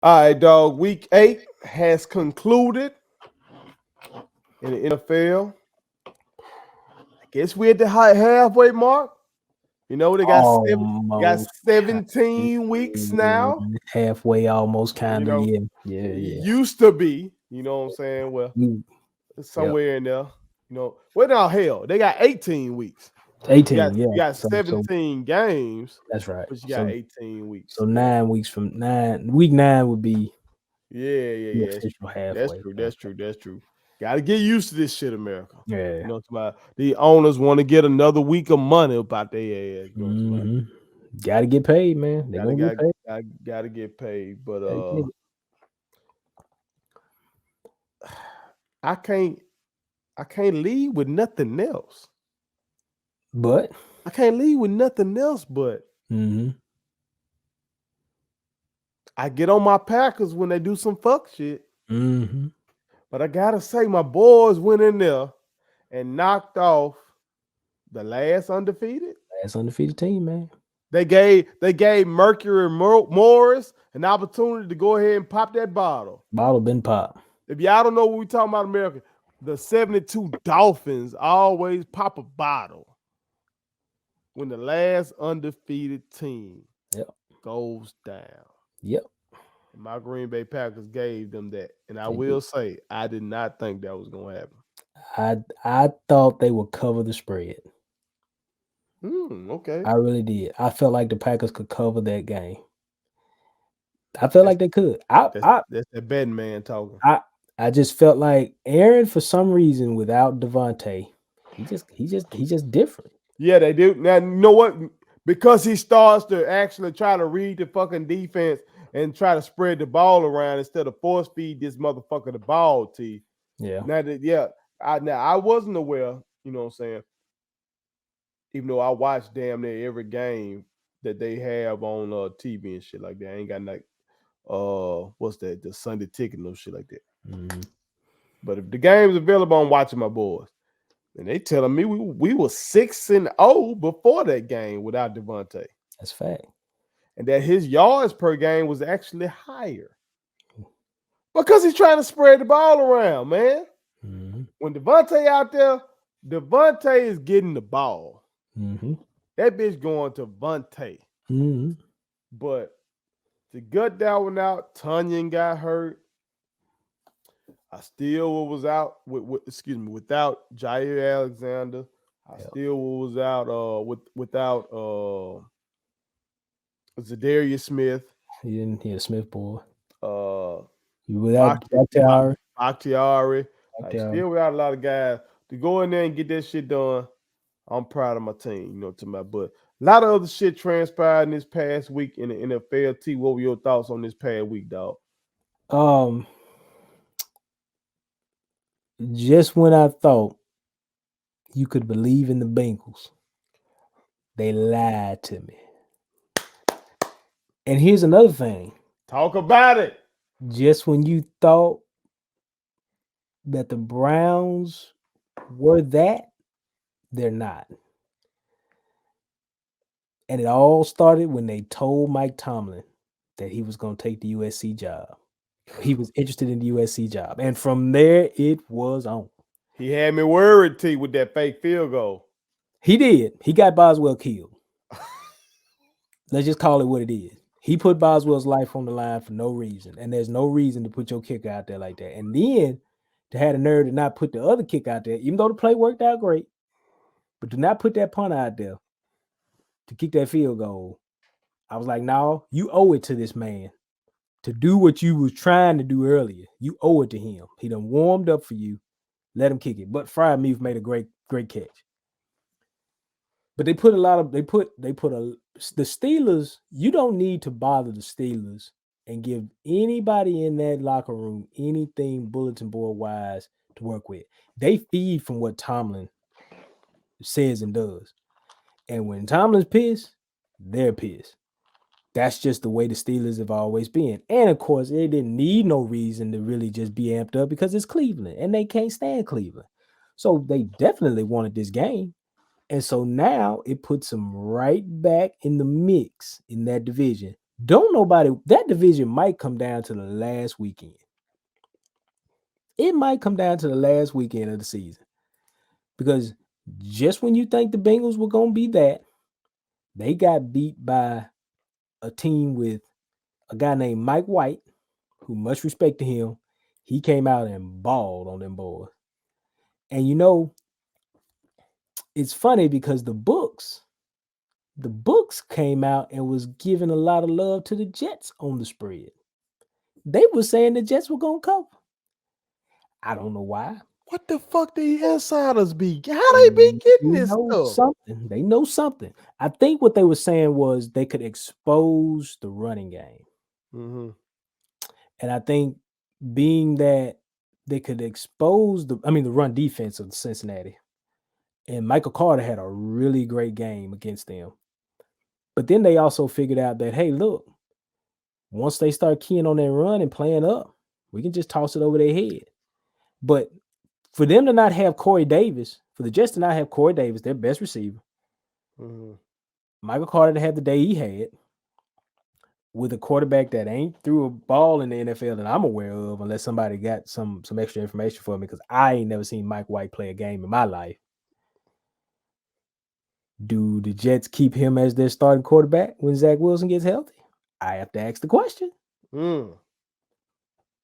All right, dog. Week 8 has concluded in the NFL. I guess we're at the halfway mark. You know, they got Almost 17 weeks now. halfway, almost You kind of. know, Yeah, yeah, it yeah. used to be, you know what I'm saying? Well, Mm, it's Yep, somewhere in there. Well now hell, they got 18 weeks. You got 18. Yeah, you got so 17 games, that's right. but you got So 18 weeks. so Yeah. 9 weeks from week 9 would be Yeah, yeah, the yeah. That's official true. That's halfway true. point. That's true. That's true. Got to get used to this shit, America. Yeah. It's about the owners want to get another week of money about their ass. It's about hmm Got to get paid, man. They're gotta gonna get got paid. gotta get paid, but Gotta get it. I can't I can't leave with nothing else. But I can't leave with nothing else, but hmm I get on my Packers when they do some fuck shit. hmm But I gotta say, my boys went in there and knocked off the last undefeated. Last undefeated team, man. They gave Mercury Morris an opportunity to go ahead and pop that bottle. Bottle been popped. If y'all don't know what we talking about, America, the 72 Dolphins always pop a bottle when the last undefeated team Yep. goes down. Yep. And my Green Bay Packers gave them that. And I They did. will say, I did not think that was going to happen. I thought they would cover the spread. Okay. I really did. I felt like the Packers could cover that game. I felt That's like they could. that's that's that betting man talking. I I just felt like Aaron, for some reason, without Devontae, he just different. Yeah, they do. Now, you know what? Because he starts to actually try to read the fucking defense and try to spread the ball around instead of force feed this motherfucker the ball, T. Yeah. Now that I wasn't aware, you know what I'm saying, even though I watch damn near every game that they have on TV and shit like that. I ain't got like what's that, the Sunday ticket, no shit like that. Mhm. But if the game's available, I'm watching my boys. And they telling me we were 6-0 before that game without Devontae. That's fact. And that his yards per game was actually higher. Because he's trying to spread the ball around, man. hmm When Devontae out there, Devontae is getting the ball. hmm That bitch going to Vontae. hmm But to gut that one out, Tunyon got hurt. I still was out without Jair Alexander. I Yep. still was out without Zadarius Smith, He didn't. He a Smith boy. uh You without Bakhtiari. Bakhtiari. I Bakhtiari. still got a lot of guys to go in there and get that shit done. I'm proud of my team, to my but a lot of other shit transpired in this past week in the NFL. T, what were your thoughts on this past week, dog? Um, just when I thought you could believe in the Bengals, they lied to me. And here's another thing. Talk about it. Just when you thought that the Browns were that, they're not. And it all started when they told Mike Tomlin that he was going to take the USC job. He was interested in the USC job. And from there, it was on. He had me worried, T, with that fake field goal. He did. He got Boswell killed. Let's just call it what it is. He put Boswell's life on the line for no reason. And there's no reason to put your kicker out there like that. And then to have the nerve to not put the other kick out there, even though the play worked out great, but to not put that punt out there to kick that field goal. I was like, no, you owe it to this man to do what you was trying to do earlier. You owe it to him. He done warmed up for you. Let him kick it. But Freiermuth made a great catch. But they put the Steelers. You don't need to bother the Steelers and give anybody in that locker room anything bulletin board wise to work with. They feed from what Tomlin says and does. And when Tomlin's pissed, they're pissed. That's just the way the Steelers have always been. And of course, they didn't need no reason to really just be amped up because it's Cleveland and they can't stand Cleveland. So they definitely wanted this game. And so now it puts them right back in the mix in that division. Don't nobody that division might come down to the last weekend. It might come down to the last weekend of the season because just when you think the Bengals were gonna be that, they got beat by a team with a guy named Mike White, who much respect to him. He came out and balled on them boys. And it's funny because the books came out and was giving a lot of love to the Jets on the spread. They were saying the Jets were gonna cover. I don't know why. What the fuck the insiders be? How They they be getting this know stuff? something. They know something. I think what they were saying was they could expose the running game. Mm-hmm. And I think being that they could expose the run defense of Cincinnati. And Michael Carter had a really great game against them. But then they also figured out that, hey, look, once they start keying on their run and playing up, we can just toss it over their head. But for them to not have Corey Davis, for the Jets to not have Corey Davis, their best receiver, Mm-hmm. Michael Carter to have the day he had with a quarterback that ain't threw a ball in the NFL that I'm aware of, unless somebody got some extra information for me, because I ain't never seen Mike White play a game in my life. Do the Jets keep him as their starting quarterback when Zach Wilson gets healthy? I have to ask the question. Mm.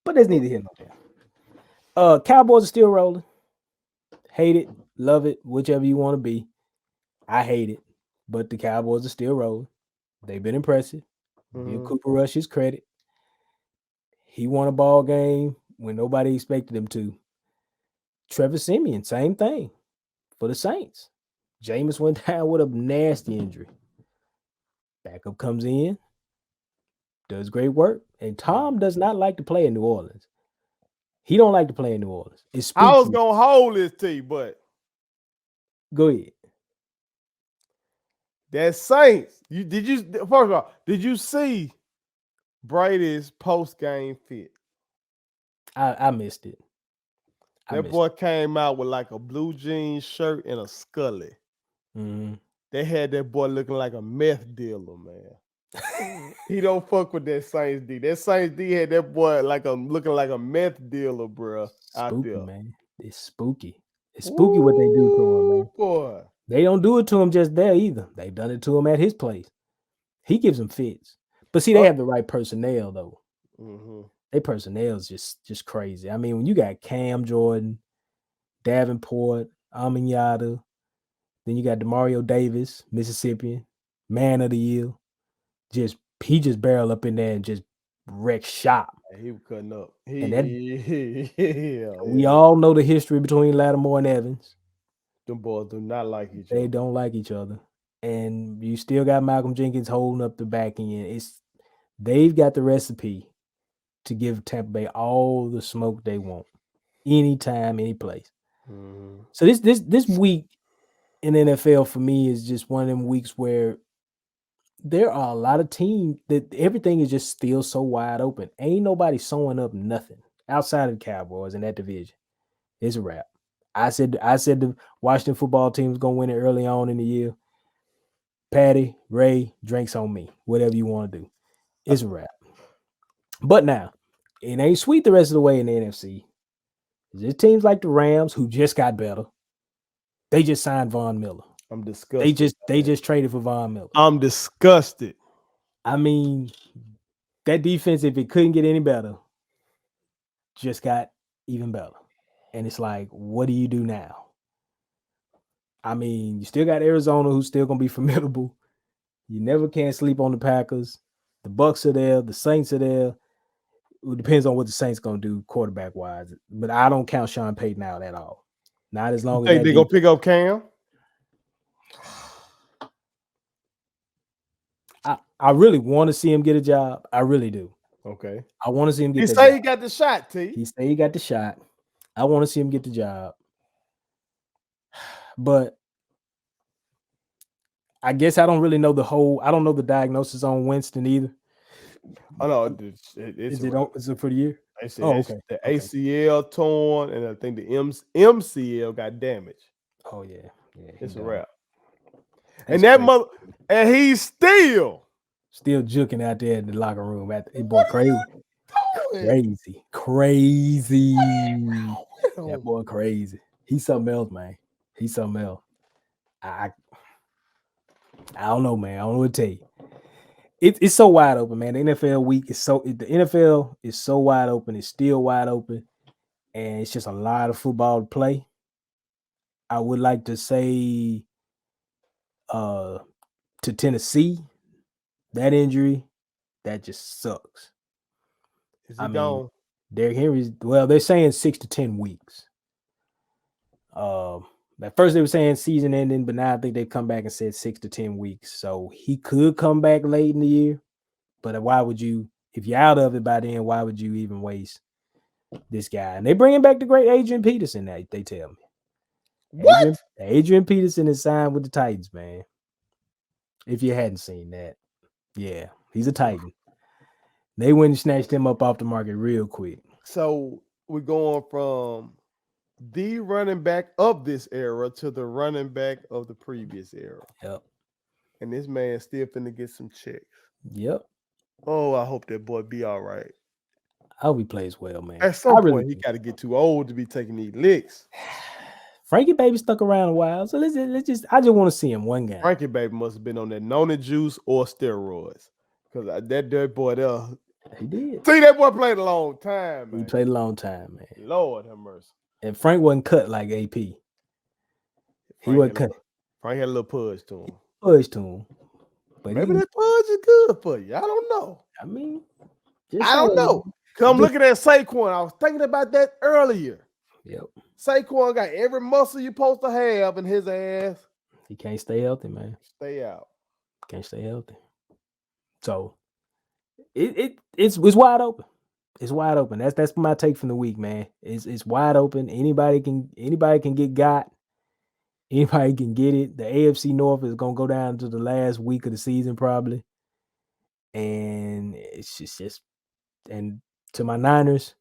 But there's neither here nor there. Cowboys are still rolling. Hate it, love it, whichever you want to be. I hate it, but the Cowboys are still rolling. They've been impressive. Give Mm-hmm. Cooper Rush his credit. He won a ball game when nobody expected him to. Trevor Siemian, same thing for the Saints. Jameis went down with a nasty injury. Backup comes in, does great work. And Tom does not like to play in New Orleans. He don't like to play in New Orleans. It's I was spooky. gonna hold this to you, but Go ahead. that Saints. First of all, did you see Brady's post game fit? I missed it. That boy came out with like a blue jean shirt and a scully. Mm-hmm. They had that boy looking like a meth dealer, man. He don't fuck with that Saints D. That Saints D had that boy looking like a meth dealer, bro, out Spooky, there. man. It's spooky. It's spooky what they do to him, Ooh, man. boy. They don't do it to him just there either. They've done it to him at his place. He gives them fits. But see, they have the right personnel though. Mm-hmm. Their personnel is just crazy. I mean, when you got Cam Jordan, Davenport, Amenyada, then you got Demario Davis, Mississippian, man of the year. He just barrel up in there and just wreck shop. He was cutting up. And that we Yeah. all know the history between Lattimore and Evans. Them boys do not like each They other. don't like each other. And you still got Malcolm Jenkins holding up the back end. They've got the recipe to give Tampa Bay all the smoke they want. Anytime, any place. Mm-hmm. So this week in NFL for me is just one of them weeks where there are a lot of teams that everything is just still so wide open. Ain't nobody sewing up nothing outside of the Cowboys in that division. It's a wrap. I said the Washington football team was gonna win it early on in the year. Patty, Ray, drinks on me. Whatever you want to do. It's a wrap. But now, it ain't sweet the rest of the way in the NFC. There's teams like the Rams who just got better. They just signed Von Miller. I'm disgusted. They just traded for Von Miller. I'm disgusted. I mean, that defense, if it couldn't get any better, just got even better. And it's like, what do you do now? I mean, you still got Arizona who's still gonna be formidable. You never can sleep on the Packers. The Bucks are there, the Saints are there. It depends on what the Saints gonna do quarterback wise. But I don't count Sean Payton out at all. Not as You long as think that they gonna defense. pick up Cam? I really want to see him get a job. I really do. Okay. I want to see him get He that say job. he got the shot, T. He said he got the shot. I want to see him get the job. But I guess I don't really know I don't know the diagnosis on Winston either. Oh no, it's Is it for the year? they said Oh, okay. the Okay. ACL torn, and I think the MCL got damaged. Oh yeah. Yeah. It's a wrap. That's And that crazy. and he's still Still juking out there in the locker room. At that boy, crazy, Doing? crazy, crazy. That Doing? boy, crazy. He's something else, man. He's something else. I, I don't know, man. I don't know what to tell you. It's so wide open, man. The NFL week is the NFL is so wide open. It's still wide open, and it's just a lot of football to play. I would like to say, uh, to Tennessee, that injury, that just sucks. Is he I mean, gone? Derrick Henry's, well, they're saying 6 to 10 weeks. At first they were saying season ending, but now I think they've come back and said 6 to 10 weeks. So he could come back late in the year. But why would you, if you're out of it by then, why would you even waste this guy? And they bringing back the great Adrian Peterson. They tell me What? Adrian Peterson is signed with the Titans, man. If you hadn't seen that, yeah, he's a Titan. They went and snatched him up off the market real quick. So we're going from the running back of this era to the running back of the previous era. Yep, And this man still finna get some checks. yep. Oh, I hope that boy be all right. I hope he plays well, man. At I some really point, he do. got to get too old to be taking these licks. Frankie Baby stuck around a while, so I just want to see him one game. Frankie Baby must have been on that Nona juice or steroids. Because that boy there. He did. See, that boy played a long time, man. He played a long time, man. Lord have mercy. And Frank wasn't cut like AP. He wasn't cut. Frank had a little pudge to him. Pudge to him. But maybe that pudge is good for you. I don't know. I mean, I don't know. Because I'm looking at Saquon. I was thinking about that earlier. Yep. Saquon got every muscle you're supposed to have in his ass. He can't stay healthy, man. Stay out. Can't stay healthy. So it's wide open. It's wide open. That's my take from the week, man. It's wide open. Anybody can get got. Anybody can get it. The AFC North is gonna go down to the last week of the season probably, and it's just and to my Niners,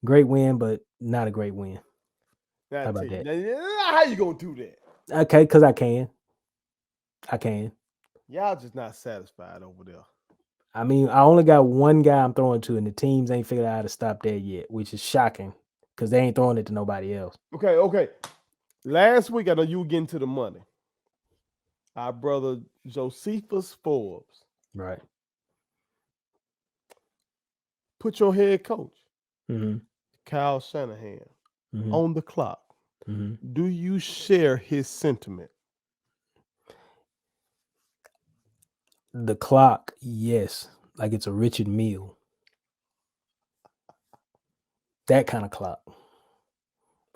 great win, but not a great win. How about that? How you gonna do that? Okay, because I can. Y'all just not satisfied over there. I mean, I only got one guy I'm throwing to, and the teams ain't figured out how to stop that yet, which is shocking because they ain't throwing it to nobody else. Okay. Last week, I know you were getting to the money. Our brother Josephus Forbes. Right. Put your head coach, Mm-hmm. Kyle Shanahan, Mm-hmm. on the clock. Mm-hmm. Do you share his sentiment? The clock, yes. Like it's a Richard Mille. That kind of clock.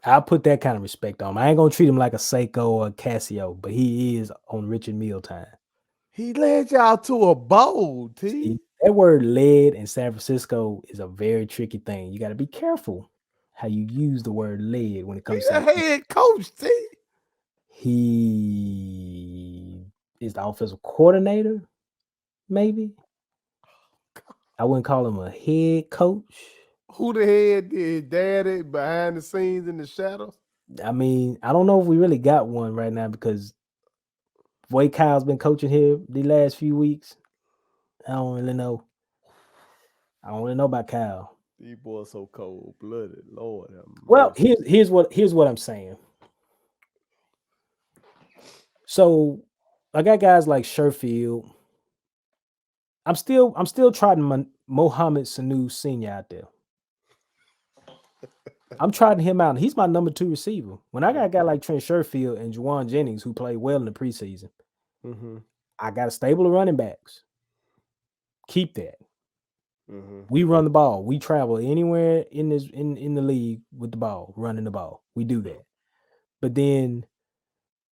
I'll put that kind of respect on him. I ain't going to treat him like a Seiko or a Casio, but he is on Richard Mille time. He led y'all to a bowl, T. See, that word led in San Francisco is a very tricky thing. You got to be careful how you use the word led when it comes He's to a head coach, T. He is the offensive coordinator, maybe. I wouldn't call him a head coach. Who the head did daddy behind the scenes in the shadows? I mean, I don't know if we really got one right now because the way Kyle's been coaching here the last few weeks, I don't really know. I don't really know about Kyle. These boys so cold blooded, Lord. Well, here's what I'm saying. So I got guys like Sherfield. I'm still trying Mohamed Sanu Sr. out there. I'm trying him out. He's my number 2 receiver. When I got a guy like Trent Sherfield and Juwan Jennings who played well in the preseason, I got a stable of running backs. Keep that. We run the ball. We travel anywhere in the league with the ball, running the ball. We do that. But then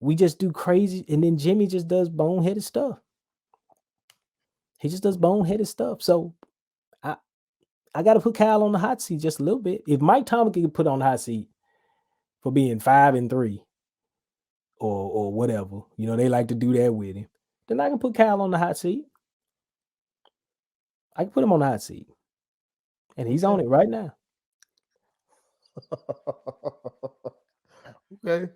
we just do crazy, and then Jimmy just does boneheaded stuff. He just does boneheaded stuff. So I got to put Kyle on the hot seat just a little bit. If Mike Tomlin can put on the hot seat for being 5-3 or whatever, they like to do that with him, then I can put Kyle on the hot seat. I can put him on the hot seat. And he's on it right now. Okay.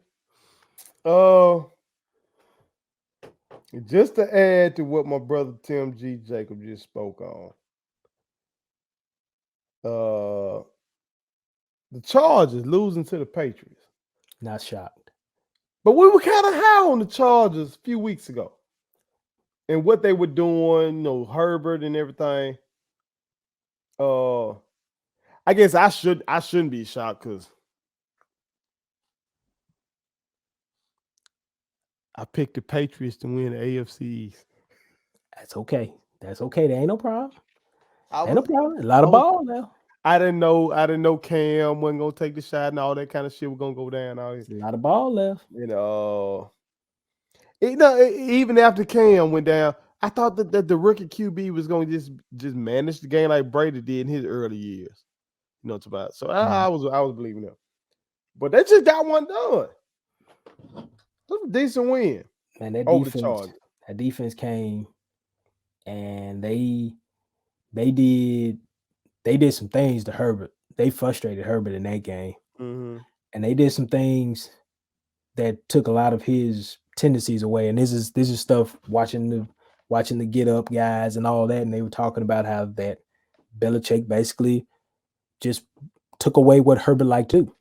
Just to add to what my brother Tim G. Jacob just spoke on, uh, the Chargers losing to the Patriots. Not shocked. But we were kind of high on the Chargers a few weeks ago and what they were doing, Herbert and everything. Uh, I guess I shouldn't be shocked because I picked the Patriots to win the AFC East. That's okay. That's okay. There ain't no problem. I Ain't no was, problem. A lot I of was, ball now. I didn't know Cam wasn't gonna take the shot and all that kind of shit was gonna go down. All this, There's a lot of ball left. you know. Even after Cam went down, I thought that the rookie QB was gonna just manage the game like Brady did in his early years. You know what I'm about. So I was believing them. But they just got one done. It was a decent win Man, over the Chargers. that defense came and they did they did some things to Herbert. They frustrated Herbert in that game. Mm-hmm. And they did some things that took a lot of his tendencies away. And this is stuff watching the get up guys and all that. And they were talking about how that Belichick basically just took away what Herbert liked to do.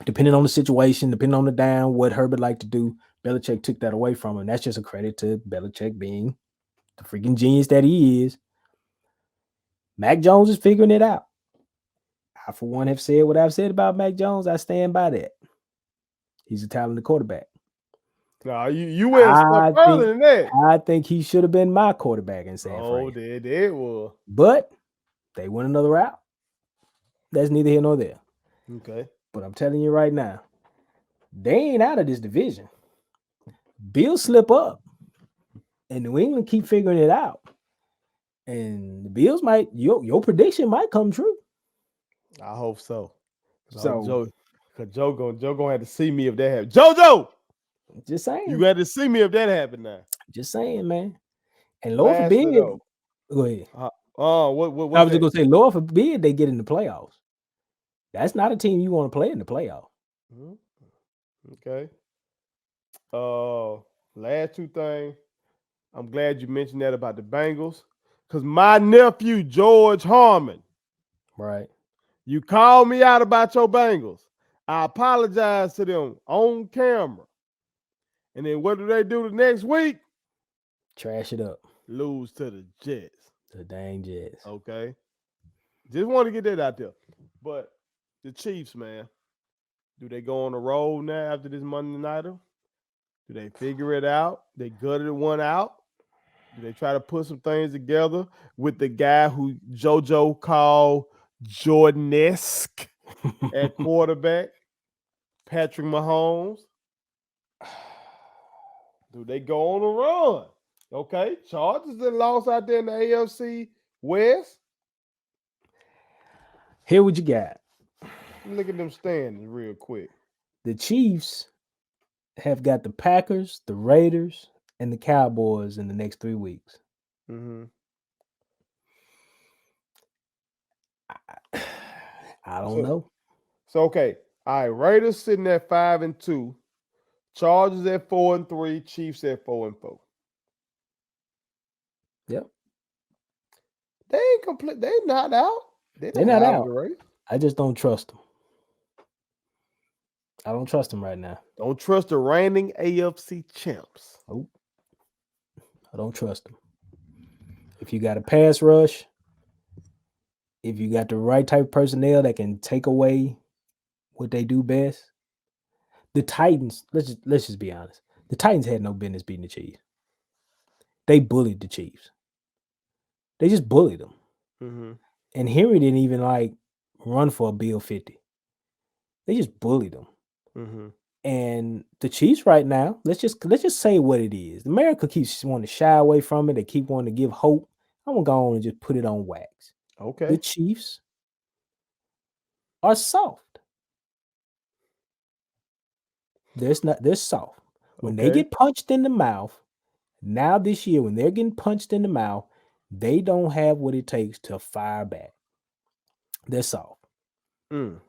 Depending on the situation, depending on the down, what Herbert liked to do, Belichick took that away from him. That's just a credit to Belichick being the freaking genius that he is. Mac Jones is figuring it out. I, for one, have said what I've said about Mac Jones. I stand by that. He's a talented quarterback. No, you went a step I further think than that. I think he should have been my quarterback in San Oh, Fran. there it was. But they went another route. That's neither here nor there. Okay. But I'm telling you right now, they ain't out of this division. Bills slip up, and New England keep figuring it out. And the Bills might your prediction might come true. I hope so. So Cause Joe gonna have to see me if that happens. JoJo, just you saying, got to see me if that happened now. man. And Lord Lastly forbid, though, go ahead. I what's was just that? gonna say, Lord forbid they get in the playoffs. That's not a team you want to play in the playoffs. Mhm. Okay. Last two things. I'm glad you mentioned that about the Bengals, cause my nephew George Harmon, Right. you called me out about your Bengals. I apologize to them on camera. And then what do they do the next week? Trash it up. Lose to the Jets. The dang Jets. Okay. Just want to get that out there. But the Chiefs, man, do they go on the road now after this Monday nighter? Do they figure it out? They gutted one out. Do they try to put some things together with the guy who JoJo called Jordan-esque at quarterback, Patrick Mahomes? Do they go on a run? Okay, Chargers that lost out there in the AFC West. Here what you got. Look at them standings real quick. The Chiefs have got the Packers, the Raiders, and the Cowboys in the next 3 weeks. Mm-hmm. I don't So, know. so okay. All right, Raiders sitting at 5-2, Chargers at 4-3, Chiefs at 4-4. Yep. They ain't complete. They not out. They're They're not not out of out. the race. I just don't trust them. I don't trust them right now. Don't trust the reigning AFC champs. Nope. I don't trust them. If you got a pass rush, if you got the right type of personnel that can take away what they do best, the Titans, let's just be honest. The Titans had no business beating the Chiefs. They bullied the Chiefs. They just bullied them. Mm-hmm. And Henry didn't even like run for a Bill 50. They just bullied them. Mm-hmm. And the Chiefs right now, let's just say what it is. America keeps wanting to shy away from it. They keep wanting to give hope. I'm gonna go on and just put it on wax. The Okay. Chiefs are soft. They're soft. When they Okay. get punched in the mouth, now this year, when they're getting punched in the mouth, they don't have what it takes to fire back. They're soft. Mm.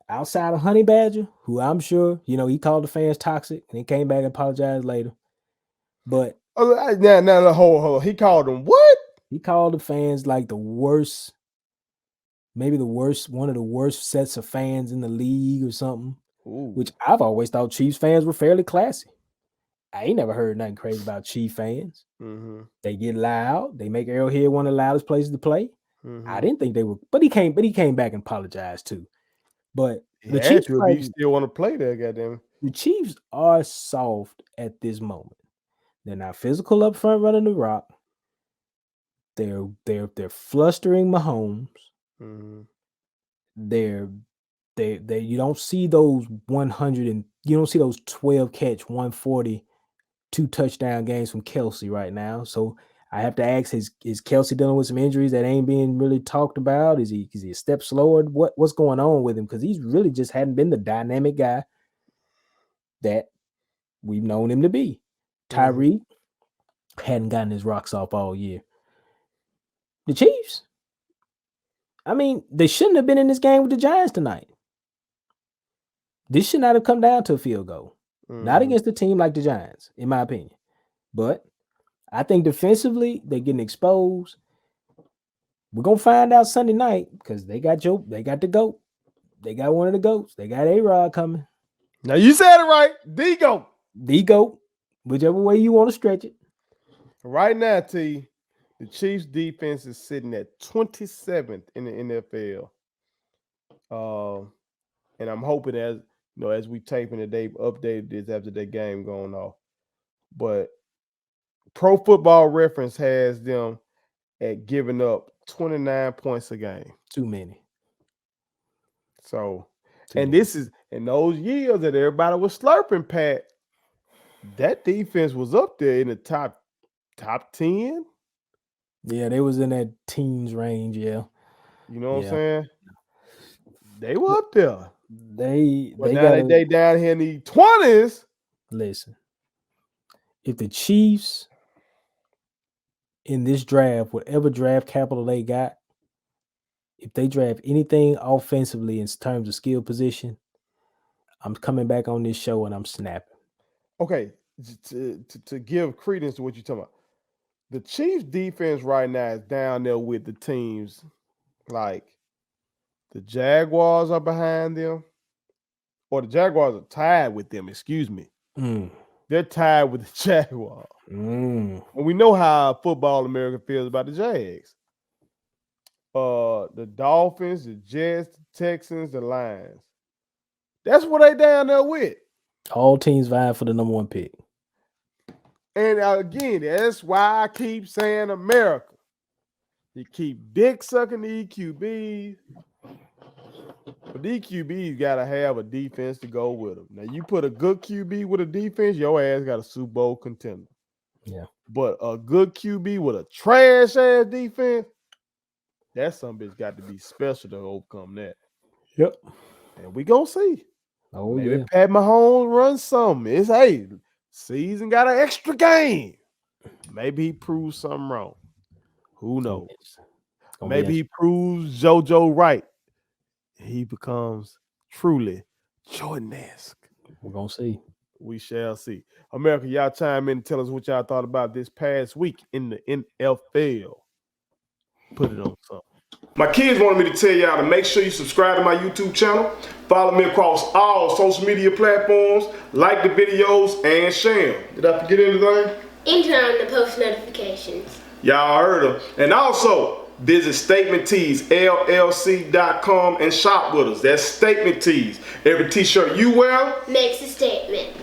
Outside of Honey Badger, who I'm sure, he called the fans toxic and he came back and apologized later. But now, hold. He called them what? he called the fans like the worst, maybe the worst, one of the worst sets of fans in the league or something. Ooh. Which I've always thought Chiefs fans were fairly classy. I ain't never heard nothing crazy about Chief fans. Mm-hmm. They get loud. They make Arrowhead one of the loudest places to play. Mm-hmm. I didn't think they were, but he came back and apologized too. But He the had Chiefs, to, but he still want to play there, goddamn. the Chiefs are soft at this moment. They're not physical up front running the rock. They're flustering Mahomes. Mm-hmm. They you don't see those 100 and you don't see those 12 catch 140 2 touchdown games from Kelsey right now. So I have to ask: Is Kelsey dealing with some injuries that ain't being really talked about? Is he a step slower? What's going on with him? Because he's really just hadn't been the dynamic guy that we've known him to be. Tyreek hadn't gotten his rocks off all year. The Chiefs, I mean, they shouldn't have been in this game with the Giants tonight. This should not have come down to a field goal. Not against a team like the Giants, in my opinion. But I think defensively, they're getting exposed. We're gonna find out Sunday night because they got the GOAT. They got one of the GOATs. They got A-Rod coming. Now you said it right. The GOAT. The GOAT, whichever way you want to stretch it. Right now, T, the Chiefs defense is sitting at 27th in the NFL. And I'm hoping as we tape in they've updated this after that game going off. But Pro Football Reference has them at giving up 29 points a game. Too many. So, this is in those years that everybody was slurping, Pat. That defense was up there in the top 10. Yeah, they was in that teens range. Yeah, you know what I'm saying? They were up there. They down here in the 20s. Listen, if the Chiefs in this draft, whatever draft capital they got, if they draft anything offensively in terms of skill position, I'm coming back on this show and I'm snapping. Okay, to give credence to what you're talking about, the Chiefs defense right now is down there with the teams like the Jaguars are behind them, or the Jaguars are tied with them, excuse me. They're tied with the Jaguars. And we know how football America feels about the Jags. The Dolphins, the Jets, the Texans, the Lions. That's what they down there with. All teams vying for the number 1 pick. And again, that's why I keep saying America. You keep dick sucking the EQBs. But the EQBs got to have a defense to go with them. Now, you put a good QB with a defense, your ass got a Super Bowl contender. Yeah. But a good QB with a trash-ass defense, that something's got to be special to overcome that. Yep. And we going to see. Oh, Maybe yeah. Pat Mahomes runs something. It's, season got an extra game. Maybe he proves something wrong. Who knows? Maybe he proves JoJo right. He becomes truly Jordan-esque. We're going to see. We shall see. America, y'all chime in and tell us what y'all thought about this past week in the NFL. Put it on something. My kids wanted me to tell y'all to make sure you subscribe to my YouTube channel. Follow me across all social media platforms. Like the videos and share them. Did I forget anything? And turn on the post notifications. Y'all heard them. And also, visit Statement Tees, LLC.com and shop with us. That's Statement Tees. Every t-shirt you wear makes a statement.